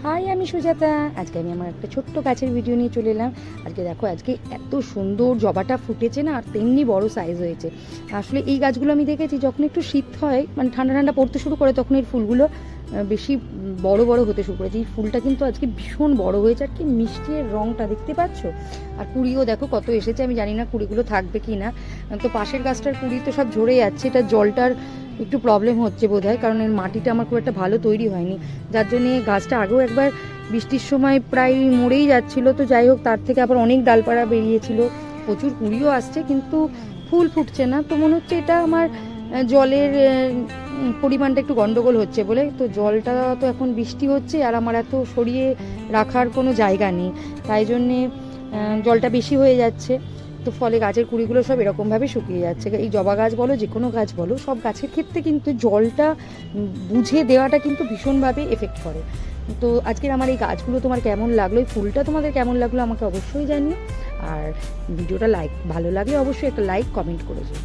High, আমি সুজাতা। আজকে আমি আমার একটা ছোট্ট গাছের ভিডিও নিয়ে চলে এলাম। আজকে দেখো, আজকে এত সুন্দর জবাটা ফুটেছে না, আর তেমনি বড় সাইজ হয়েছে। আসলে এই গাছগুলো আমি দেখেছি যখন একটু শীত হয়, মানে ঠান্ডা ঠান্ডা পড়তে শুরু করে, তখন এই ফুলগুলো বেশি বড় বড় হতে শুরু করেছে। এই ফুলটা কিন্তু আজকে ভীষণ বড় হয়েছে, আর কি মিষ্টি এর রঙটা দেখতে পাচ্ছ। আর কুড়িও দেখো কত এসেছে, আমি জানি না কুড়িগুলো থাকবে কি না। তো পাশের গাছটার কুড়ি তো সব ঝরে যাচ্ছে, এটা জলটার একটু প্রবলেম হচ্ছে বোধহয়, কারণ এর মাটিটা আমার খুব একটা ভালো তৈরি হয়নি, যার জন্যে গাছটা আগেও একবার বৃষ্টির সময় প্রায় মরেই যাচ্ছিলো। তো যাই হোক, তার থেকে আবার অনেক ডালপালা বেরিয়েছিল, প্রচুর কুড়িও আসছে, কিন্তু ফুল ফুটছে না। তো মনে হচ্ছে এটা আমার জলের পরিমাণটা একটু গন্ডগোল হচ্ছে বলে। তো জলটা তো এখন বৃষ্টি হচ্ছে, আর আমার এত সরিয়ে রাখার কোনো জায়গা নেই, তাই জন্যে জলটা বেশি হয়ে যাচ্ছে। তো ফলে গাছের কুড়িগুলো সব এরকমভাবে শুকিয়ে যাচ্ছে। এই জবা গাছ বলো, যে কোনো গাছ বলো, সব গাছের ক্ষেত্রে কিন্তু জলটা বুঝে দেওয়াটা কিন্তু ভীষণভাবে এফেক্ট করে। তো আজকের আমার এই গাছগুলো তোমার কেমন লাগলো, এই ফুলটা তোমাদের কেমন লাগলো আমাকে অবশ্যই জানিও। আর ভিডিওটা ভালো লাগলে অবশ্যই একটা লাইক কমেন্ট করে যাও।